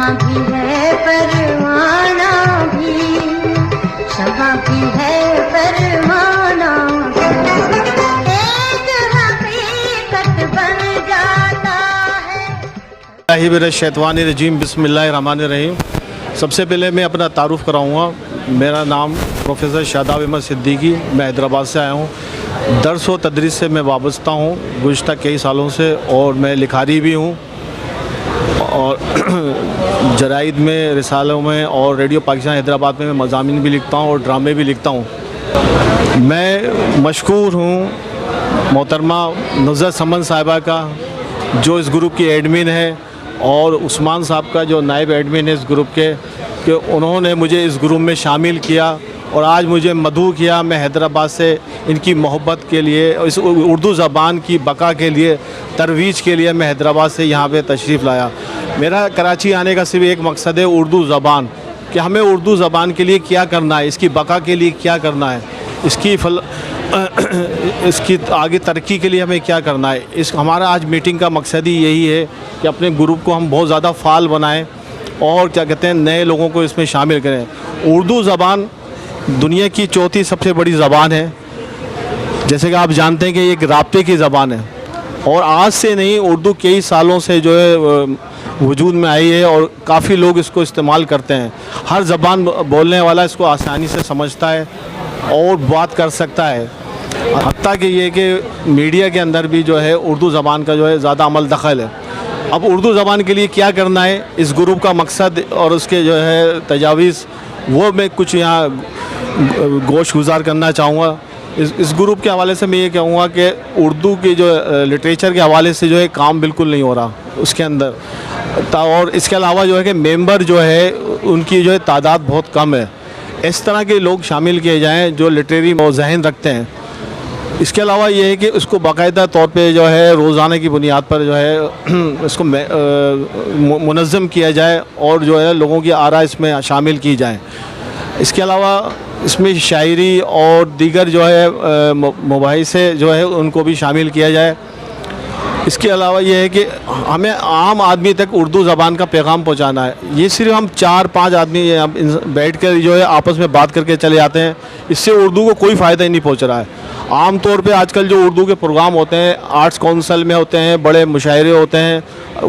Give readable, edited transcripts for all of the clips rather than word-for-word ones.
शम्मा भी है परवाना भी, शम्मा भी है परवाना भी, एक हकीकत बन जाता है। शैतानिर्रजीम बिस्मिल्लाहिर्रहमानिर्रहीम। सबसे पहले मैं अपना तारुफ़ कराऊँगा। मेरा नाम प्रोफेसर शादाब अहमद सिद्दीकी, मैं हैदराबाद से आया हूँ। दर्स व तदरीस से मैं वाबस्ता हूँ गुज़श्ता कई सालों से, और मैं लिखारी भी हूँ और जराइद में, रिसालों में और रेडियो पाकिस्तान हैदराबाद में मैं मज़ामीन भी लिखता हूँ और ड्रामे भी लिखता हूँ। मैं मशकूर हूँ मोहतरमा नुज़रत समन साहिबा का, जो इस ग्रुप की एडमिन है, और उस्मान साहब का जो नायब एडमिन है इस ग्रुप के, कि उन्होंने मुझे इस ग्रुप में शामिल किया और आज मुझे मदऊ किया। मैं हैदराबाद से इनकी मोहब्बत के लिए और इस उर्दू ज़बान की बका के लिए, तरवीज के लिए मैं हैदराबाद से यहाँ पे तशरीफ़ लाया। मेरा कराची आने का सिर्फ एक मकसद है, उर्दू ज़बान, कि हमें उर्दू ज़बान के लिए क्या करना है, इसकी बका के लिए क्या करना है, इसकी आगे तरक्की के लिए हमें क्या करना है। हमारा आज मीटिंग का मकसद ही यही है कि अपने ग्रुप को हम बहुत ज़्यादा फ़ाल बनाएं और क्या कहते हैं, नए लोगों को इसमें शामिल करें। उर्दू ज़बान दुनिया की चौथी सबसे बड़ी ज़बान है। जैसे कि आप जानते हैं कि ये एक राब्ते की ज़बान है, और आज से नहीं, उर्दू कई सालों से जो है वजूद में आई है और काफ़ी लोग इसको इस्तेमाल करते हैं। हर ज़बान बोलने वाला इसको आसानी से समझता है और बात कर सकता है। हत्ता कि ये कि मीडिया के अंदर भी जो है उर्दू ज़बान का जो है ज़्यादा अमल दखल है। अब उर्दू ज़बान के लिए क्या करना है, इस ग्रुप का मकसद और उसके जो है तजावीज़, वो मैं कुछ यहाँ गोश गुजार करना चाहूँगा। इस ग्रुप के हवाले से मैं ये कहूँगा कि उर्दू के जो लिटरेचर के हवाले से जो है काम बिल्कुल नहीं हो रहा उसके अंदर, और इसके अलावा जो है कि मेंबर जो है उनकी जो है तादाद बहुत कम है। इस तरह के लोग शामिल किए जाएँ जो लिटरेरी ज़हन रखते हैं। इसके अलावा ये है कि उसको बाकायदा तौर पे जो है रोज़ाना की बुनियाद पर जो है इसको मुनज़्ज़म किया जाए और जो है लोगों की आरा इसमें शामिल की जाए। इसके अलावा इसमें शायरी और दीगर जो है मुबाहिसे जो है उनको भी शामिल किया जाए। इसके अलावा ये है कि हमें आम आदमी तक उर्दू ज़बान का पैगाम पहुंचाना है। ये सिर्फ हम 4-5 आदमी बैठ कर जो है आपस में बात करके चले जाते हैं, इससे उर्दू को कोई फ़ायदा ही नहीं पहुंच रहा है। आम तौर पे आजकल जो उर्दू के प्रोग्राम होते हैं, आर्ट्स काउंसिल में होते हैं, बड़े मुशायरे होते हैं,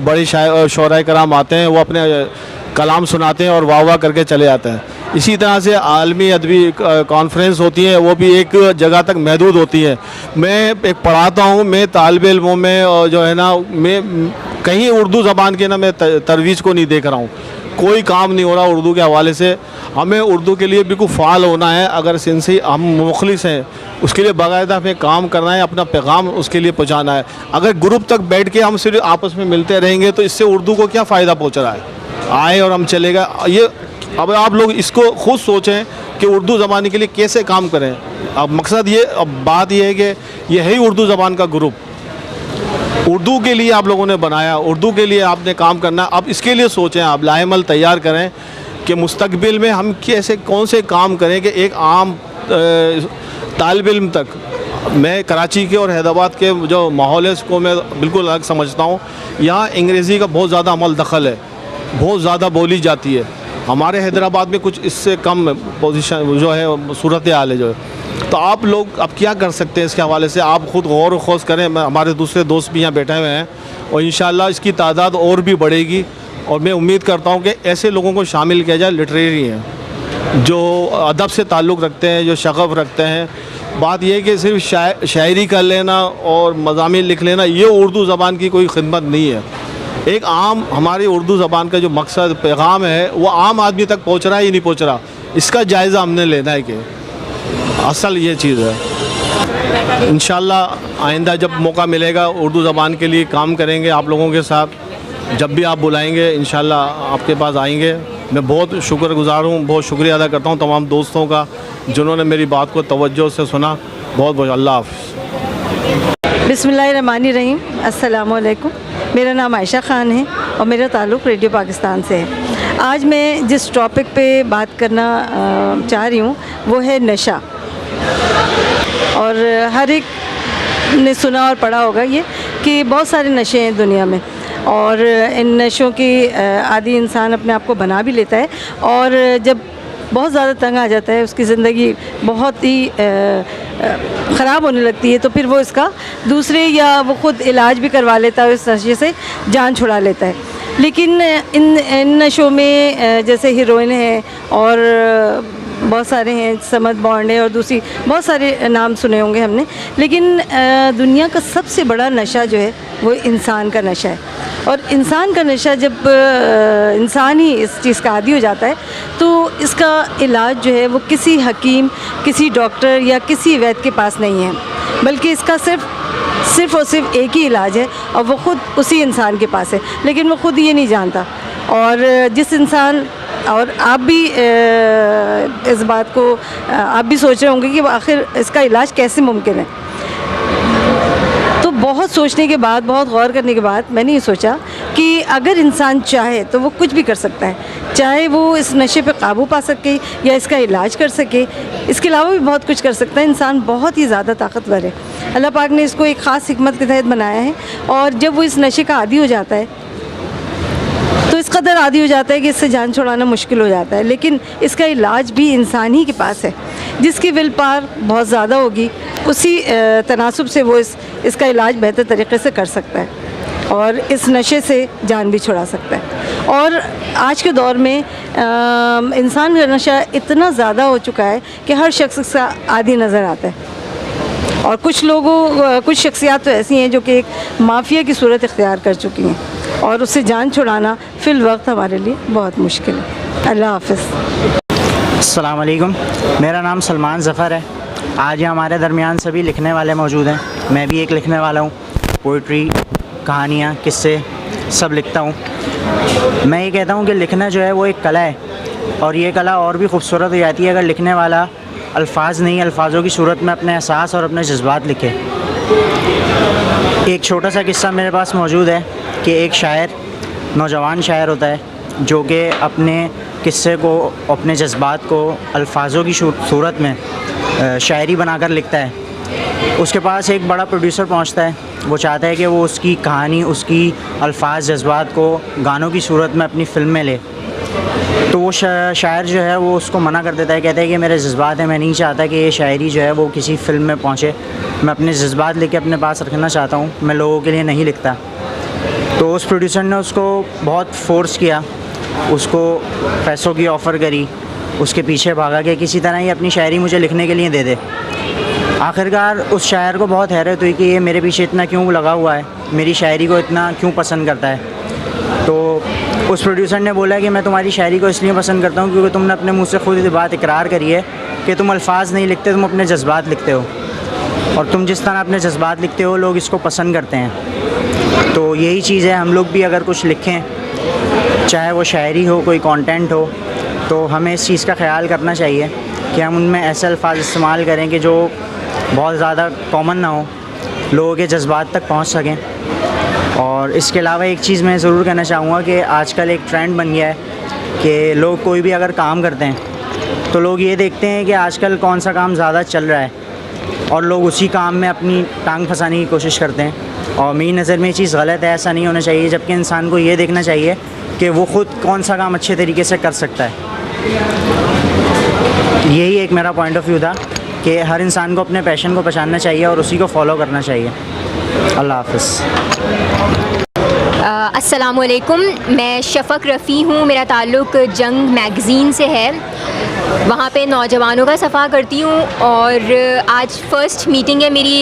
बड़े शोराए कराम आते हैं, वो अपने कलाम सुनाते हैं और वाह वाह करके चले जाते हैं। इसी तरह से आलमी अदबी कॉन्फ्रेंस होती है, वो भी एक जगह तक महदूद होती है। मैं एक पढ़ाता हूँ, मैं तालिब इल्मों में और जो है ना, मैं कहीं उर्दू ज़बान के ना मैं तरवीज को नहीं देख रहा हूँ। कोई काम नहीं हो रहा उर्दू के हवाले से। हमें उर्दू के लिए बिल्कुल फ़ाल होना है। अगर सिंसी हम मुखलिस हैं, उसके लिए बाकायदा हमें काम करना है, अपना पैगाम उसके लिए पहुँचाना है। अगर ग्रुप तक बैठ के हम सिर्फ आपस में मिलते रहेंगे तो इससे उर्दू को क्या फ़ायदा पहुँच रहा है। आए और हम चलेगा ये। अब आप लोग इसको खुद सोचें कि उर्दू ज़बान के लिए कैसे काम करें। अब मकसद ये, अब बात ये है कि ये है ही उर्दू ज़बान का ग्रुप, उर्दू के लिए आप लोगों ने बनाया, उर्दू के लिए आपने काम करना। अब इसके लिए सोचें, आप लाएमल तैयार करें कि मुस्तकबिल में हम कैसे कौन से काम करें कि एक आम तालिब इल्म तक। मैं कराची के और हैदराबाद के जो माहौल है उसको मैं बिल्कुल अलग समझता हूँ। यहाँ अंग्रेज़ी का बहुत ज़्यादा अमल दखल है, बहुत ज़्यादा बोली जाती है। हमारे हैदराबाद में कुछ इससे कम पोजीशन जो है, सूरत हाल है जो है। तो आप लोग अब क्या कर सकते हैं इसके हवाले से, आप ख़ुद गौर व खोज करें। हमारे दूसरे दोस्त भी यहाँ बैठे हुए हैं और इंशाअल्लाह इसकी तादाद और भी बढ़ेगी। और मैं उम्मीद करता हूँ कि ऐसे लोगों को शामिल किया जाए, लिटरेरी हैं, जो अदब से ताल्लुक़ रखते हैं, जो शगफ़ रखते हैं। बात यह है कि सिर्फ शायरी कर लेना और मज़ामीन लिख लेना, ये उर्दू ज़बान की कोई खिदमत नहीं है। एक आम हमारी उर्दू ज़बान का जो मकसद पैगाम है वो आम आदमी तक पहुँच रहा है या नहीं पहुँच रहा, इसका जायज़ा हमने लेना है कि असल ये चीज़ है। इंशाअल्लाह आइंदा जब मौका मिलेगा उर्दू ज़बान के लिए काम करेंगे आप लोगों के साथ। जब भी आप बुलाएंगे इंशाअल्लाह आपके पास आएंगे। मैं बहुत शुक्रगुज़ार हूँ, बहुत शुक्रिया अदा करता हूँ तमाम दोस्तों का जिन्होंने मेरी बात को तवज्जो से सुना। बहुत बहुत अल्लाह हाफ़िज़। बिस्मिल्लाहिर्रहमानिर्रहीम। अस्सलामु अलैकुम। मेरा नाम आयशा ख़ान है और मेरा ताल्लुक़ रेडियो पाकिस्तान से है। आज मैं जिस टॉपिक पे बात करना चाह रही हूँ वो है नशा। और हर एक ने सुना और पढ़ा होगा ये कि बहुत सारे नशे हैं दुनिया में। और इन नशों की आदी इंसान अपने आप को बना भी लेता है, और जब बहुत ज़्यादा तंग आ जाता है, उसकी ज़िंदगी बहुत ही ख़राब होने लगती है, तो फिर वो इसका दूसरे या वो ख़ुद इलाज भी करवा लेता है, इस नशे से जान छुड़ा लेता है। लेकिन इन नशों में जैसे हीरोइन है और बहुत सारे हैं, समद बॉन्ड है और दूसरी बहुत सारे नाम सुने होंगे हमने, लेकिन दुनिया का सबसे बड़ा नशा जो है वो इंसान का नशा है। और इंसान का नशा जब इंसान ही इस चीज़ का आदी हो जाता है, तो इसका इलाज जो है वो किसी हकीम, किसी डॉक्टर या किसी वैद्य के पास नहीं है, बल्कि इसका सिर्फ़ और सिर्फ एक ही इलाज है, और वो ख़ुद उसी इंसान के पास है, लेकिन वो ख़ुद ये नहीं जानता। और जिस इंसान, और आप भी इस बात को आप भी सोच रहे होंगे कि आखिर इसका इलाज कैसे मुमकिन है। तो बहुत सोचने के बाद, बहुत गौर करने के बाद मैंने ये सोचा कि अगर इंसान चाहे तो वो कुछ भी कर सकता है, चाहे वो इस नशे पे काबू पा सके या इसका इलाज कर सके, इसके अलावा भी बहुत कुछ कर सकता है। इंसान बहुत ही ज़्यादा ताकतवर है, अल्लाह पाक ने इसको एक ख़ास हिकमत के तहत बनाया है, और जब वो इस नशे का आदी हो जाता है तो इस कदर आदी हो जाता है कि इससे जान छुड़ाना मुश्किल हो जाता है। लेकिन इसका इलाज भी इंसान ही के पास है, जिसकी विल पावर बहुत ज़्यादा होगी, उसी तनासुब से वो इसका इलाज बेहतर तरीके से कर सकता है और इस नशे से जान भी छुड़ा सकता है। और आज के दौर में इंसान का नशा इतना ज़्यादा हो चुका है कि हर शख्स इसका आदी नज़र आता है, और कुछ शख्सियात तो ऐसी हैं जो कि एक माफिया की सूरत इख्तियार कर चुकी हैं, और उससे जान छुड़ाना फ़िल वक्त हमारे लिए बहुत मुश्किल है। अल्लाह हाफ़िज़। अस्सलाम वालेकुम, मेरा नाम सलमान ज़फ़र है। आज हमारे दरमियान सभी लिखने वाले मौजूद हैं। मैं भी एक लिखने वाला हूँ, पोइट्री, कहानियाँ, किस्से सब लिखता हूँ। मैं ये कहता हूँ कि लिखना जो है वो एक कला है, और ये कला और भी ख़ूबसूरत हो जाती है अगर लिखने वाला अल्फाज नहीं, अल्फाजों की सूरत में अपने एहसास और अपने जज्बात लिखे। एक छोटा सा किस्सा मेरे पास मौजूद है कि एक शायर, नौजवान शायर होता है जो कि अपने किस्से को, अपने जज्बात को अल्फाजों की सूरत में शायरी बनाकर लिखता है। उसके पास एक बड़ा प्रोड्यूसर पहुंचता है, वो चाहता है कि वो उसकी कहानी, उसकी अल्फाज, जज्बात को गानों की सूरत में अपनी फ़िल्म में ले। तो वो शायर जो है वो उसको मना कर देता है, कहता है कि मेरे जज्बात हैं, मैं नहीं चाहता कि ये शायरी जो है वो किसी फ़िल्म में पहुँचे, मैं अपने जज्बात लेके अपने पास रखना चाहता हूँ, मैं लोगों के लिए नहीं लिखता। तो उस प्रोड्यूसर ने उसको बहुत फ़ोर्स किया, उसको पैसों की ऑफ़र करी, उसके पीछे भागा कि किसी तरह ही अपनी शायरी मुझे लिखने के लिए दे दे। आखिरकार उस शायर को बहुत हैरत हुई कि ये मेरे पीछे इतना क्यों लगा हुआ है, मेरी शायरी को इतना क्यों पसंद करता है। तो उस प्रोड्यूसर ने बोला कि मैं तुम्हारी शायरी को इसलिए पसंद करता हूँ क्योंकि तुमने अपने मुँह से खुद ये बात इकरार करी है कि तुम अल्फाज नहीं लिखते, तुम अपने जज्बात लिखते हो, और तुम जिस तरह अपने जज्बात लिखते हो लोग इसको पसंद करते हैं। तो यही चीज़ है, हम लोग भी अगर कुछ लिखें, चाहे वो शायरी हो, कोई कंटेंट हो, तो हमें इस चीज़ का ख्याल करना चाहिए कि हम उनमें ऐसे अल्फाज इस्तेमाल करें कि जो बहुत ज़्यादा कॉमन ना हो, लोगों के जज्बात तक पहुंच सकें। और इसके अलावा एक चीज़ मैं ज़रूर कहना चाहूँगा कि आजकल एक ट्रेंड बन गया है कि लोग कोई भी अगर काम करते हैं तो लोग ये देखते हैं कि आजकल कौन सा काम ज़्यादा चल रहा है, और लोग उसी काम में अपनी टांग फंसाने की कोशिश करते हैं। और मेरी नज़र में ये चीज़ गलत है, ऐसा नहीं होना चाहिए। जबकि इंसान को ये देखना चाहिए कि वो ख़ुद कौन सा काम अच्छे तरीके से कर सकता है। यही एक मेरा पॉइंट ऑफ व्यू था कि हर इंसान को अपने पैशन को पहचानना चाहिए और उसी को फॉलो करना चाहिए। अल्लाह हाफ़िज़। अस्सलामुअलैकुम, मैं शफ़क़ रफ़ी हूँ। मेरा ताल्लुक़ जंग मैगज़ीन से है, वहाँ पे नौजवानों का सफ़ा करती हूँ, और आज फ़र्स्ट मीटिंग है मेरी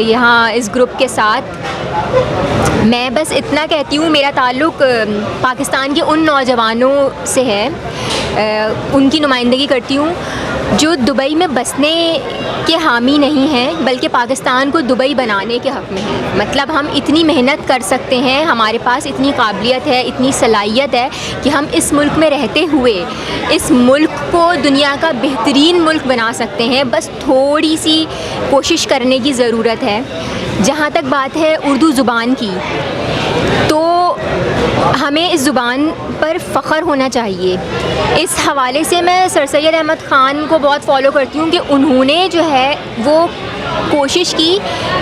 यहाँ इस ग्रुप के साथ। मैं बस इतना कहती हूँ, मेरा ताल्लुक़ पाकिस्तान के उन नौजवानों से है, उनकी नुमाइंदगी करती हूँ जो दुबई में बसने के हामी नहीं हैं, बल्कि पाकिस्तान को दुबई बनाने के हक़ में हैं। मतलब हम इतनी मेहनत कर सकते हैं, हमारे पास इतनी काबिलियत है, इतनी सलाहियत है कि हम इस मुल्क में रहते हुए इस मुल्क को दुनिया का बेहतरीन मुल्क बना सकते हैं। बस थोड़ी सी कोशिश करने की ज़रूरत है। जहाँ तक बात है उर्दू ज़ुबान की, तो हमें इस ज़ुबान पर फ़ख्र होना चाहिए। इस हवाले से मैं सर सैयद अहमद ख़ान को बहुत फ़ॉलो करती हूँ कि उन्होंने जो है वो कोशिश की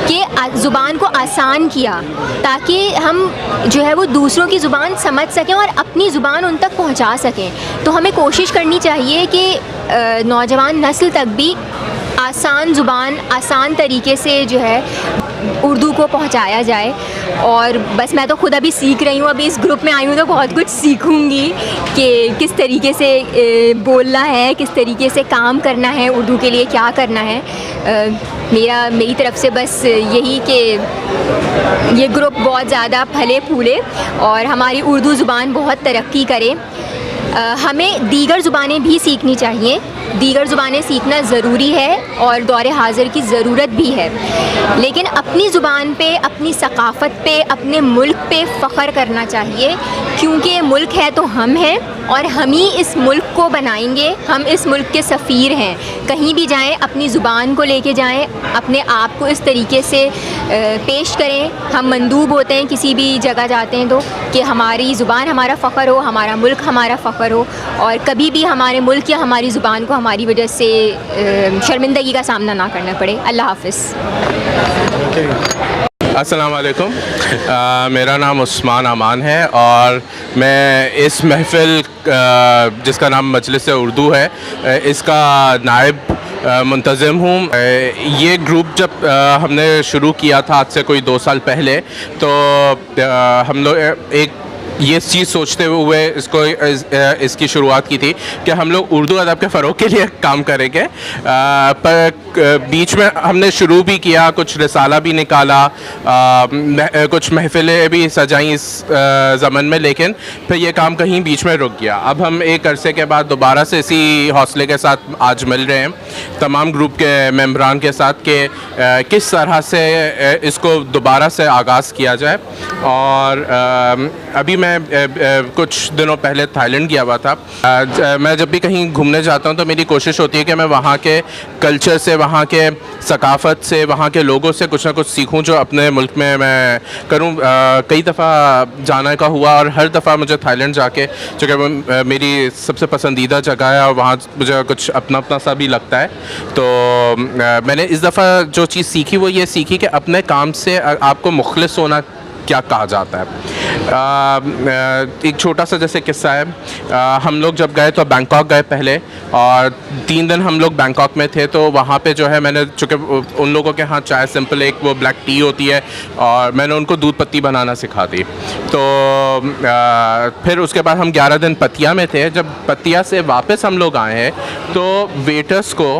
कि ज़ुबान को आसान किया ताकि हम जो है वो दूसरों की ज़ुबान समझ सकें और अपनी ज़ुबान उन तक पहुंचा सकें। तो हमें कोशिश करनी चाहिए कि नौजवान नस्ल तक भी आसान ज़ुबान, आसान तरीके से जो है उर्दू को पहुंचाया जाए। और बस मैं तो खुद अभी सीख रही हूँ, अभी इस ग्रुप में आई हूँ तो बहुत कुछ सीखूँगी कि किस तरीके से बोलना है, किस तरीके से काम करना है, उर्दू के लिए क्या करना है। मेरी तरफ से बस यही कि ये ग्रुप बहुत ज़्यादा फले फूले और हमारी उर्दू ज़ुबान बहुत तरक्की करे। हमें दीगर ज़ुबानें भी सीखनी चाहिए, दीगर ज़ुबानें सीखना ज़रूरी है और दौर हाज़िर की ज़रूरत भी है, लेकिन अपनी ज़ुबान पे, अपनी सकाफ़त पे, अपने मुल्क पे फ़ख्र करना चाहिए, क्योंकि ये मुल्क है तो हम हैं और हम ही इस मुल्क को बनाएंगे। हम इस मुल्क के सफ़ीर हैं। कहीं भी जाएं अपनी ज़ुबान को लेके जाएं, अपने आप को इस तरीके से पेश करें। हम मंदूब होते हैं किसी भी जगह जाते हैं तो कि हमारी ज़ुबान हमारा फ़ख्र हो, हमारा मुल्क हमारा फ़ख्र हो और कभी भी हमारे मुल्क या हमारी ज़ुबान को हमारी वजह से शर्मिंदगी का सामना ना करना पड़े। अल्लाह हाफ़िज़। अस्सलाम वालेकुम। मेरा नाम उस्मान अमान है और मैं इस महफ़िल जिसका नाम मजलिस उर्दू है इसका नायब मुंतज़िम हूँ। ये ग्रुप जब हमने शुरू किया था आज से कोई 2 साल पहले, तो हम लोग एक ये चीज़ सोचते हुए इसकी शुरुआत की थी कि हम लोग उर्दू अदब के फ़रोग़ के लिए काम करेंगे। पर बीच में हमने शुरू भी किया, कुछ रिसाला भी निकाला, कुछ महफ़िलें भी सजाई इस ज़मन में, लेकिन फिर ये काम कहीं बीच में रुक गया। अब हम एक अरसे के बाद दोबारा से इसी हौसले के साथ आज मिल रहे हैं तमाम ग्रुप के मेंबरान के साथ कि किस तरह से इसको दोबारा से आगाज़ किया जाए। और अभी मैं कुछ दिनों पहले थाईलैंड गया हुआ था। मैं जब भी कहीं घूमने जाता हूँ तो मेरी कोशिश होती है कि मैं वहाँ के कल्चर से, वहाँ के सकाफ़त से, वहाँ के लोगों से कुछ ना कुछ सीखूँ जो अपने मुल्क में मैं करूँ। कई दफ़ा जाने का हुआ और हर दफ़ा मुझे थाईलैंड जाके, जो कि मेरी सबसे पसंदीदा जगह है और वहाँ मुझे कुछ अपना अपना सा भी लगता है, तो मैंने इस दफ़ा जो चीज़ सीखी वो ये सीखी कि अपने काम से आपको मुखलिस होना क्या कहा जाता है। एक छोटा सा जैसे किस्सा है। हम लोग जब गए तो बैंकॉक गए पहले और 3 दिन हम लोग बैंकॉक में थे, तो वहाँ पे जो है मैंने, चूँकि उन लोगों के यहाँ चाय सिंपल एक वो ब्लैक टी होती है और मैंने उनको दूध पत्ती बनाना सिखा दी। तो फिर उसके बाद हम 11 दिन पतिया में थे। जब पतिया से वापस हम लोग आए हैं तो वेटर्स को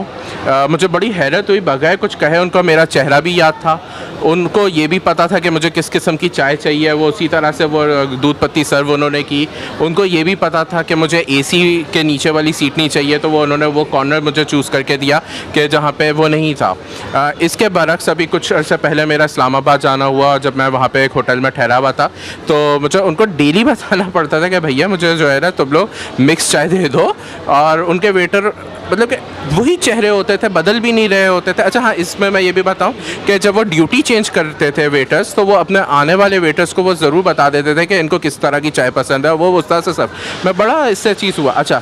मुझे बड़ी हैरत हुई, बगैर कुछ कहे उनको मेरा चेहरा भी याद था, उनको ये भी पता था कि मुझे किस किस्म की चाय चाहिए, वो उसी तरह से वो दूध पत्ती सर्व उन्होंने की। उनको ये भी पता था कि मुझे एसी के नीचे वाली सीट नहीं चाहिए, तो वो उन्होंने वो कॉर्नर मुझे चूज़ करके दिया कि जहाँ पे वो नहीं था। इसके बरक्स अभी कुछ अर्से पहले मेरा इस्लामाबाद जाना हुआ, जब मैं वहाँ पे एक होटल में ठहरा हुआ था, तो मुझे उनको डेली बताना पड़ता था कि भैया मुझे जो है ना तुम लोग मिक्स चाय दे दो, और उनके वेटर मतलब कि वही चेहरे होते थे, बदल भी नहीं रहे होते थे। अच्छा हाँ, इसमें मैं ये भी बताऊं कि जब वो ड्यूटी चेंज करते थे वेटर्स, तो वो अपने आने वाले वेटर्स को वो ज़रूर बता देते थे कि इनको किस तरह की चाय पसंद है, वो उस तरह से सब। मैं बड़ा इससे चीज़ हुआ। अच्छा,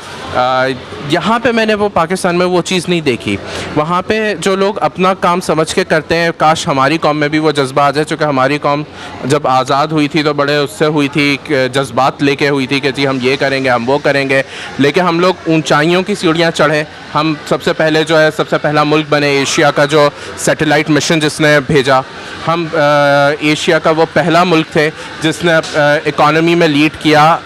यहाँ पे मैंने वो पाकिस्तान में वो चीज़ नहीं देखी। वहाँ पे जो लोग अपना काम समझ के करते हैं, काश हमारी कौम में भी वो जज्बा आ जाए। चूँकि हमारी कौम जब आज़ाद हुई थी तो बड़े उससे हुई थी, जज्बात लेके हुई थी कि जी हम ये करेंगे, हम वो करेंगे, लेकिन हम लोग ऊंचाइयों की सीढ़ियाँ चढ़े। हम सबसे पहले जो है, सबसे पहला मुल्क बने एशिया का जो सैटेलाइट मिशन जिसने भेजा। हम एशिया का वो पहला मुल्क थे जिसने इकॉनमी में लीड किया।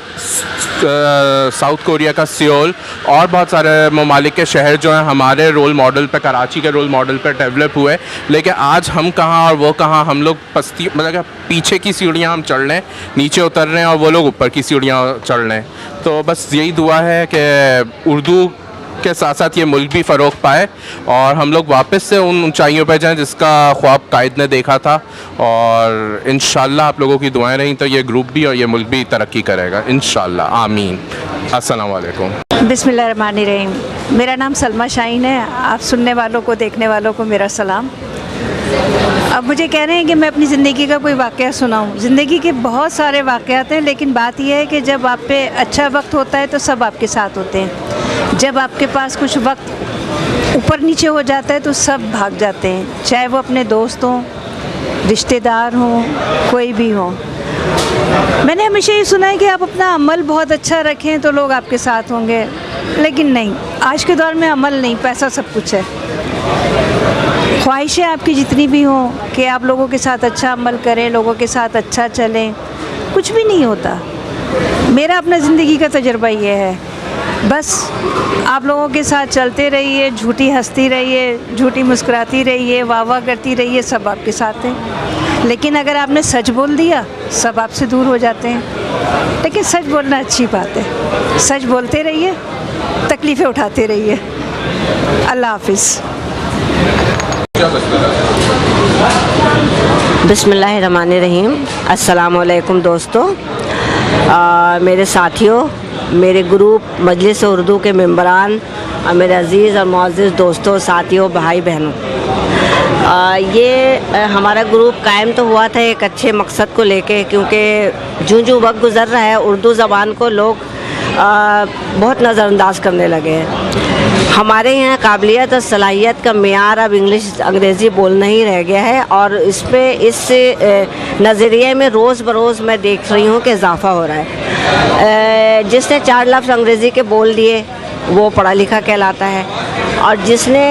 साउथ कोरिया का सियोल और बहुत सारे ममालिक के शहर जो हैं हमारे रोल मॉडल पे, कराची के रोल मॉडल पे डेवलप हुए। लेकिन आज हम कहाँ और वो कहाँ, हम लोग पस्ती मतलब पीछे की सीढ़ियाँ हम चढ़ रहे हैं, नीचे उतर रहे हैं, और वो लोग ऊपर की सीढ़ियाँ चढ़ रहे हैं। तो बस यही दुआ है कि उर्दू के साथ साथ ये मुल्क भी फ़रोग़ पाए और हम लोग वापस से उन ऊंचाइयों पर जाएं जिसका ख्वाब कायद ने देखा था। और इंशाअल्लाह आप लोगों की दुआएं रहीं तो ये ग्रुप भी और ये मुल्क भी तरक्की करेगा इंशाअल्लाह। आमीन। अस्सलाम वालेकुम। बिस्मिल्लाहिर्रहमानिर्रहीम। मेरा नाम सलमा शाहीन है। आप सुनने वालों को, देखने वालों को मेरा सलाम। अब मुझे कह रहे हैं कि मैं अपनी ज़िंदगी का कोई वाक़या सुनाऊं। ज़िंदगी के बहुत सारे वाक़यात हैं, लेकिन बात यह है कि जब आप पे अच्छा वक्त होता है तो सब आपके साथ होते हैं। जब आपके पास कुछ वक्त ऊपर नीचे हो जाता है तो सब भाग जाते हैं, चाहे वो अपने दोस्त हों, रिश्तेदार हों, कोई भी हो। मैंने हमेशा ये सुना है कि आप अपना अमल बहुत अच्छा रखें तो लोग आपके साथ होंगे, लेकिन नहीं, आज के दौर में अमल नहीं, पैसा सब कुछ है। ख्वाहिशें आपकी जितनी भी हों कि आप लोगों के साथ अच्छा अमल करें, लोगों के साथ अच्छा चलें, कुछ भी नहीं होता। मेरा अपना ज़िंदगी का तजुर्बा ये है, बस आप लोगों के साथ चलते रहिए, झूठी हंसती रहिए, झूठी मुस्कुराती रहिए, वाह वाह करती रहिए, सब आपके साथ हैं। लेकिन अगर आपने सच बोल दिया, सब आपसे दूर हो जाते हैं। लेकिन सच बोलना अच्छी बात है, सच बोलते रहिए, तकलीफ़ें उठाते रहिए। अल्लाह हाफिज़। बिस्मिल्लाहिर्रहमानिर्रहीम। अस्सलाम वालेकुम दोस्तों, मेरे साथियों, मेरे ग्रुप मजलिस उर्दू के मेंबरान, मेरे अज़ीज़ और मुअज़्ज़िज़ दोस्तों, साथियों, भाई बहनों, ये हमारा ग्रुप कायम तो हुआ था एक अच्छे मकसद को लेके, क्योंकि जो वक्त गुज़र रहा है उर्दू ज़बान को लोग बहुत नज़रअंदाज करने लगे हैं। हमारे यहाँ काबिलियत और सलाहियत का मेयार अब इंग्लिश अंग्रेज़ी बोलना ही रह गया है, और इस नज़रिए में रोज़ बरोज़ मैं देख रही हूँ कि इजाफ़ा हो रहा है। जिसने 4 लफ्ज़ अंग्रेज़ी के बोल दिए वो पढ़ा लिखा कहलाता है, और जिसने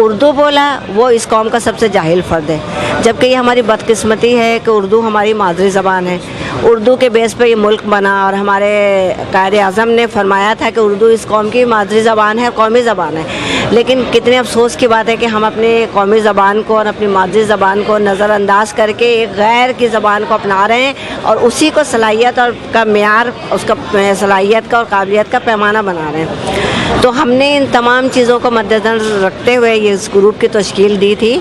उर्दू बोला वो इस कौम का सबसे जाहिल फ़र्द है। जबकि ये हमारी बदकिस्मती है कि उर्दू हमारी मादरी ज़बान है। उर्दू के बेस पे ये मुल्क बना, और हमारे कायद आज़म ने फरमाया था कि उर्दू इस कौम की मादरी ज़बान है, कौमी ज़बान है। लेकिन कितने अफसोस की बात है कि हम अपने कौमी ज़बान को और अपनी मादरी ज़बान को नज़रअंदाज करके एक गैर की ज़बान को अपना रहे हैं, और उसी को सलाहियत और का मेयार, उसका सलाहियत का और काबिलियत का पैमाना बना रहे हैं। तो हमने इन तमाम चीज़ों को मद्देनज़र रखते हुए ये इस ग्रुप की तश्कील दी थी।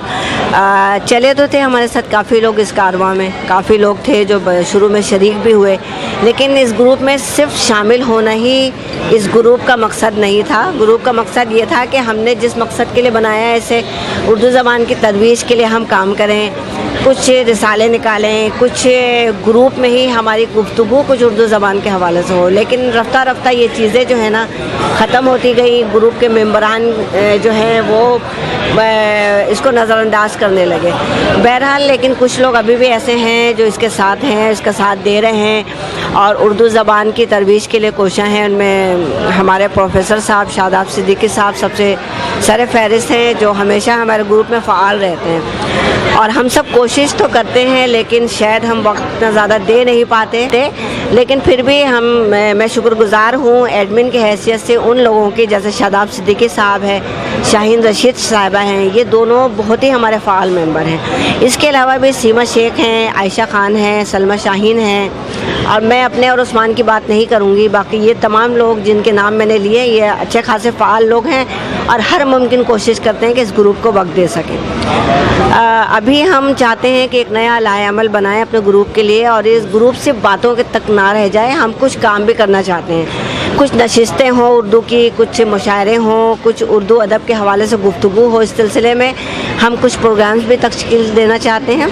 चले तो थे हमारे साथ काफ़ी लोग इस कारवां में, काफ़ी लोग थे जो शुरू में शरीक भी हुए, लेकिन इस ग्रुप में सिर्फ शामिल होना ही इस ग्रुप का मकसद नहीं था। ग्रुप का मकसद ये था कि हमने जिस मकसद के लिए बनाया है, इसे उर्दू ज़बान की तदवीज के लिए हम काम करें, कुछ रिसाले निकालें, कुछ ग्रुप में ही हमारी गुफ्तगू कुछ उर्दू ज़बान के हवाले से हो। लेकिन रफ्ता रफ्ता ये चीज़ें जो है ना ख़त्म होती गई। ग्रुप के मेंबरान जो हैं वो इसको नज़रअंदाज करने लगे। बहरहाल, लेकिन कुछ लोग अभी भी ऐसे हैं जो इसके साथ हैं, इसका साथ दे रहे हैं और उर्दू ज़बान की तरवीज के लिए कोशिश हैं। उनमें हमारे प्रोफेसर साहब शादाब सिद्दीकी साहब सबसे सर फहरिस्त हैं, जो हमेशा हमारे ग्रुप में फ़ाल रहते हैं। और हम सब कोशिश तो करते हैं, लेकिन शायद हम वक्त इतना ज़्यादा दे नहीं पाते थे। लेकिन फिर भी मैं शुक्रगुज़ार हूँ एडमिन की हैसियत से उन लोगों की, जैसे शादाब सिद्दीकी साहब है, शाहीन रशीद साहिबा हैं, ये दोनों बहुत ही हमारे फ़ाल मेंबर हैं। इसके अलावा भी सीमा शेख हैं, आयशा खान हैं, सलमा शाहीन हैं, और मैं अपने और उस्मान की बात नहीं करूँगी। बाकी ये तमाम लोग जिनके नाम मैंने लिए, ये अच्छे खासे फ़ाल लोग हैं और हर मुमकिन कोशिश करते हैं कि इस ग्रुप को वक्त दे सकें। अभी हम चाहते हैं कि एक नया लाएअमल बनाएं अपने ग्रुप के लिए, और इस ग्रुप से बातों के तक ना रह जाए। हम कुछ काम भी करना चाहते हैं, कुछ नशिस्तें हों उर्दू की, कुछ मुशायरे हों, कुछ उर्दू अदब के हवाले से गुफ्तगू हो। इस सिलसिले में हम कुछ प्रोग्राम्स भी तश्कील देना चाहते हैं।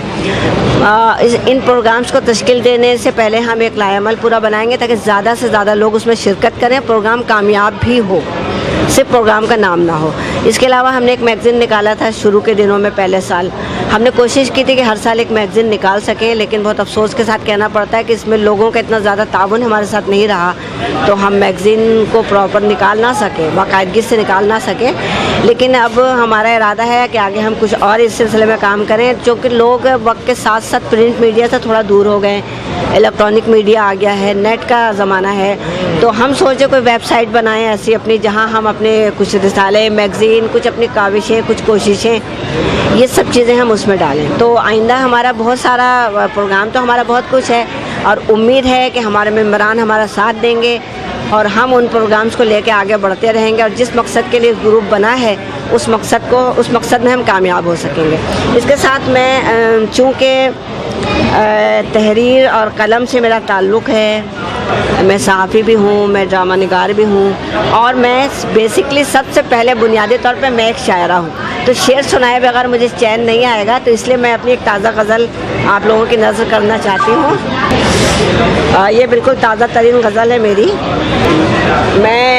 इन प्रोग्राम्स को तश्कील देने से पहले हम एक लाएअमल पूरा बनाएंगे ताकि ज़्यादा से ज़्यादा लोग उसमें शिरकत करें, प्रोग्राम कामयाब भी हो, सिर्फ प्रोग्राम का नाम ना हो। इसके अलावा हमने एक मैगज़ीन निकाला था शुरू के दिनों में, पहले साल हमने कोशिश की थी कि हर साल एक मैगज़ीन निकाल सकें, लेकिन बहुत अफसोस के साथ कहना पड़ता है कि इसमें लोगों का इतना ज़्यादा ताउन हमारे साथ नहीं रहा, तो हम मैगज़ीन को प्रॉपर निकाल ना सके, बाकायदगी से निकाल ना सके। लेकिन अब हमारा इरादा है कि आगे हम कुछ और इस सिलसिले में काम करें, क्योंकि लोग वक्त के साथ साथ प्रिंट मीडिया से थोड़ा दूर हो गए, इलेक्ट्रॉनिक मीडिया आ गया है, नेट का ज़माना है। तो हम सोचे कोई वेबसाइट बनाएं ऐसी अपनी, जहां हम अपने कुछ रिसाले, मैगज़ीन, कुछ अपनी काविशें, कुछ कोशिशें, ये सब चीज़ें हम उसमें डालें। तो आइंदा हमारा बहुत सारा प्रोग्राम, तो हमारा बहुत कुछ है, और उम्मीद है कि हमारे मेंबरान हमारा साथ देंगे और हम उन प्रोग्राम्स को लेकर आगे बढ़ते रहेंगे, और जिस मकसद के लिए ग्रुप बना है उस मकसद में हम कामयाब हो सकेंगे। इसके साथ मैं चूँकि तहरीर और कलम से मेरा ताल्लुक़ है, मैं सहाफ़ी भी हूँ, मैं ड्रामा निगार भी हूँ, और मैं बेसिकली सबसे पहले बुनियादी तौर पे मैं एक शायरा हूँ। तो शेर सुनाए बगैर मुझे चैन नहीं आएगा, तो इसलिए मैं अपनी एक ताज़ा गज़ल आप लोगों की नज़र करना चाहती हूँ। ये बिल्कुल ताज़ा तरीन गज़ल है मेरी। मैं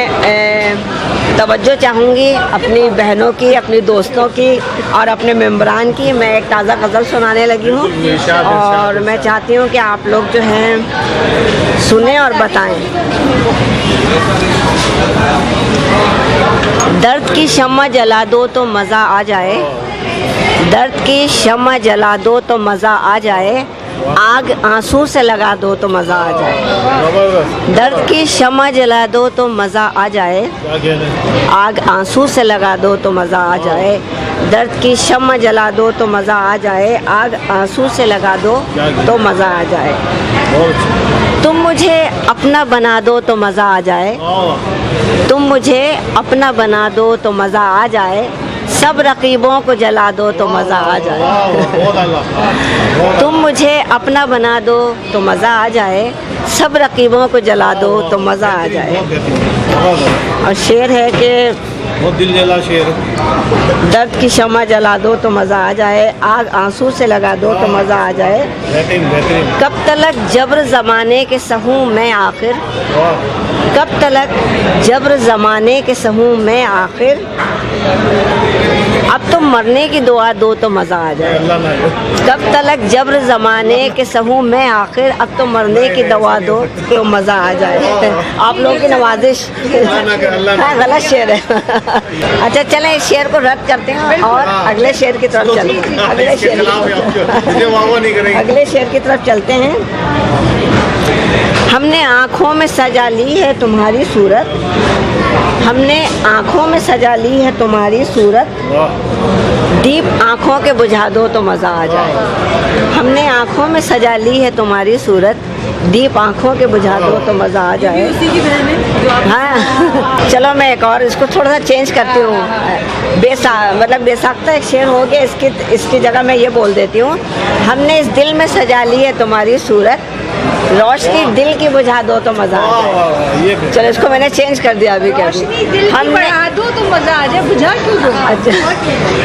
तवज्जो चाहूँगी अपनी बहनों की, अपनी दोस्तों की और अपने मेम्बरान की। मैं एक ताज़ा गज़ल सुनाने लगी हूँ और मैं चाहती हूँ कि आप लोग जो हैं सुने और बताएं। दर्द की शम्मा जला दो तो मज़ा आ जाए, दर्द की शम्मा जला दो तो मज़ा आ जाए, आग आंसू से लगा दो तो मज़ा आ जाए। दर्द की शम्मा जला दो तो मज़ा आ जाए, आग आंसू से लगा दो तो मज़ा आ जाए। दर्द की शम्मा जला दो तो मज़ा आ जाए, आग आंसू से लगा दो तो मज़ा आ जाए। तुम मुझे अपना बना दो तो मज़ा आ जाए, तुम मुझे अपना बना दो तो मज़ा आ जाए, सब रकीबों को जला दो तो मज़ा आ जाए। तुम मुझे अपना बना दो तो मज़ा आ जाए, सब रकीबों को जला दो तो मज़ा आ जाए। और शेर है कि बहुत दिल जला शेर। दर्द की शम्मा जला दो तो मज़ा आ जाए, आग आंसू से लगा दो तो मज़ा आ जाए। बेहतरीन बेहतरीन। कब तलक जब्र ज़माने के सहूँ मैं आखिर, कब तलक जब्र ज़माने के सहूँ मैं आखिर, अब तो मरने की दुआ दो तो मज़ा आ जाए। कब तलक जब्र ज़माने के सहूँ मैं आखिर, अब तो मरने की दुआ दो तो मज़ा आ जाए। आप लोगों की नवाजिश। हाँ, गलत शेर है। अच्छा चलें, इस शेर को रद्द करते हैं और अगले शेर की तरफ चलते हैं। अगले शेर की तरफ चलते हैं। हमने आँखों में सजा ली है तुम्हारी सूरत, हमने आँखों में सजा ली है तुम्हारी सूरत, दीप आँखों के बुझा दो तो मज़ा आ जाए। हमने आँखों में सजा ली है तुम्हारी सूरत, दीप आँखों के बुझा दो तो मज़ा आ जाए। हाँ चलो मैं एक और इसको थोड़ा सा चेंज करती हूँ। मतलब बेसाख्ता एक शेर हो गया, इसकी जगह मैं ये बोल देती हूँ। हमने इस दिल में सजा ली है तुम्हारी सूरत, रोशनी दिल की बुझा दो तो मज़ा आ जाए। चलो इसको मैंने चेंज कर दिया अभी। क्या हमने दो तो मज़ा आ जाए, बुझा क्यों दो? अच्छा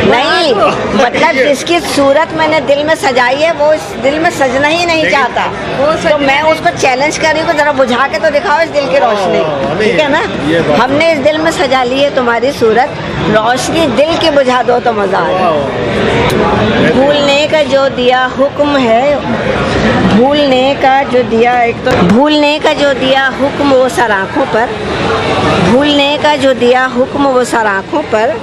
नहीं, मतलब जिसकी सूरत मैंने दिल में सजाई है वो इस दिल में सजना ही नहीं चाहता, तो मैं उसको चैलेंज कर रही हूँ, ज़रा बुझा के तो दिखाओ इस दिल की रोशनी, ठीक है ना। हमने इस दिल में सजा ली है तुम्हारी सूरत, रोशनी दिल की बुझा दो तो मज़ा आ जाए। भूलने का जो दिया हुक्म है, भूलने का जो दिया, एक तो भूलने का जो दिया हुक्म वो सर आँखों पर, भूलने का जो दिया हुक्म वो सर आँखों पर,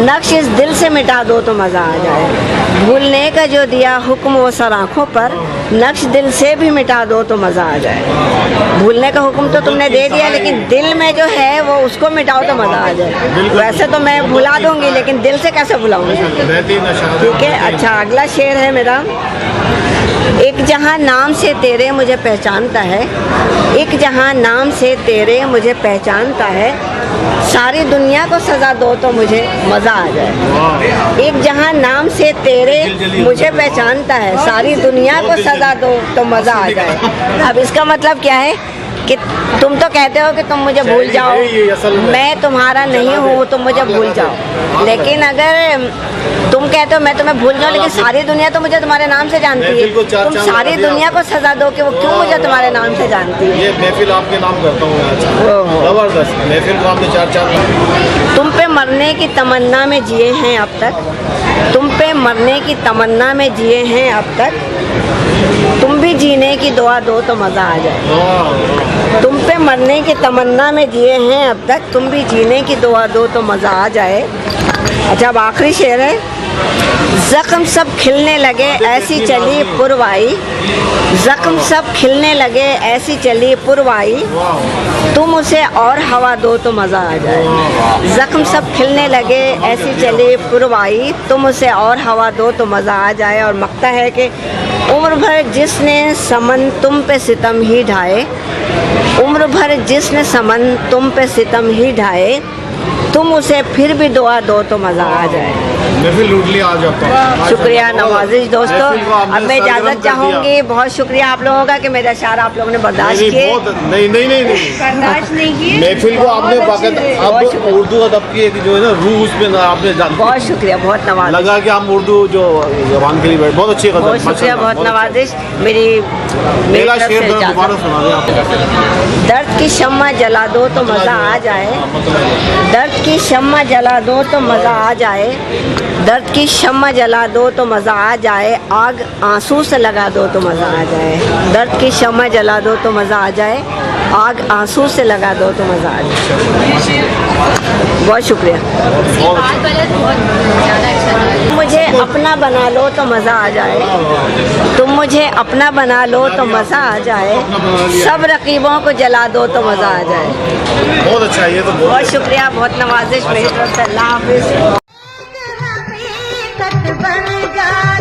नक्श इस दिल से मिटा दो तो मज़ा आ जाए। भूलने का जो दिया हुक्म वो सर आँखों पर, नक्श दिल से भी मिटा दो तो मज़ा आ जाए। भूलने का हुक्म तो तुमने दे दिया, लेकिन दिल में जो है वो उसको मिटाओ तो मज़ा आ जाए। वैसे तो मैं भुला दूँगी, लेकिन दिल से कैसे भुलाऊँगी? ठीक है। अच्छा अगला शेर है मेरा। एक जहाँ नाम से तेरे मुझे पहचानता है, एक जहाँ नाम से तेरे मुझे पहचानता है, सारी दुनिया को सज़ा दो तो मुझे मज़ा आ जाए। एक जहाँ नाम से तेरे मुझे पहचानता है, सारी दुनिया को सज़ा दो तो मज़ा आ जाए। अब इसका मतलब क्या है कि तुम तो कहते हो कि तुम मुझे भूल जाओ, मैं तुम्हारा नहीं हूँ, तुम मुझे भूल जाओ, लेकिन अगर तुम कहते हो मैं तुम्हें भूल जाऊँ, लेकिन सारी दुनिया तो मुझे तुम्हारे नाम से जानती है, तुम सारी दुनिया को सज़ा दो कि वो क्यों मुझे तुम्हारे नाम से जानती है। ये महफिल आपके नाम करता हूँ आज, जबरदस्त महफिल को आपने चार। तुम पे मरने की तमन्ना में जिए हैं अब तक, तुम पे मरने की तमन्ना में जिए हैं अब तक, तुम भी जीने की दुआ दो तो मज़ा आ जाए। तुम पे मरने की तमन्ना में जिए हैं अब तक, तुम भी जीने की दुआ दो तो मज़ा आ जाए। अच्छा अब आखिरी शेर है। ज़ख्म सब खिलने लगे ऐसी चली पुरवाई, ज़ख्म सब खिलने लगे ऐसी चली पुरवाई, तुम उसे और हवा दो तो मज़ा आ जाए। ज़ख्म सब खिलने लगे ऐसी चली पुरवाई, तुम उसे और हवा दो तो मज़ा आ जाए। और मकता है कि उम्र भर जिसने समन तुम पे सितम ही ढाए, उम्र भर जिसने समन तुम पे सितम ही ढाए, तुम तुम उसे फिर भी दुआ दो तो मज़ा आ जाए। महफिल लूट लिया आज आपका। शुक्रिया नवाजिश दोस्तों। महफिल को आपने अब मैं सरगर्म इजाज़त कर दिया। चाहूँगी। बहुत शुक्रिया आप लोगों का कि मेरे अशार आप लोगों ने बर्दाश्त नहीं, किए। नहीं बर्दाश्त नहीं किए। महफिल को आपने बाकायदा बहुत अब शुक्रिया। उर्दू अदब की एक जो है ना रूह उसमें ना आपने बहुत शुक्रिया, बहुत नवाजिश। लगा कि हम उर्दू जो जबान के लिए बैठे। बहुत अच्छी गज़ल। बहुत शुक्रिया, माशाल्लाह, बहुत नवाजिश। मेरी पहला तरफ शेर से जरा इजाज़त। दोबारा सुना दें आप। दर्द की शम्मा जला दो तो मज़ा आ जाए। दर्द की शम्मा जला दो तो मज़ा आ जाए। दर्द की शम्मा जला दो तो मज़ा आ जाए। आग आंसू से लगा दो तो मज़ा आ जाए। दर्द की शम्मा जला दो तो मज़ा आ जाए। आग आंसू से लगा दो तो मज़ा आ जाए। बहुत शुक्रिया। बात वाला बहुत ज़्यादा अच्छा था। मुझे अपना बना लो तो मज़ा आ जाए। तुम मुझे अपना बना लो तो मज़ा आ जाए। सब रकीबों को जला दो तो मज़ा आ जाए। बहुत अच्छा है ये तो बहुत शुक्रिया, बहुत नवाजिश मेरी तरफ से। अल्लाह हाफिज़। हकीकत बन जाए।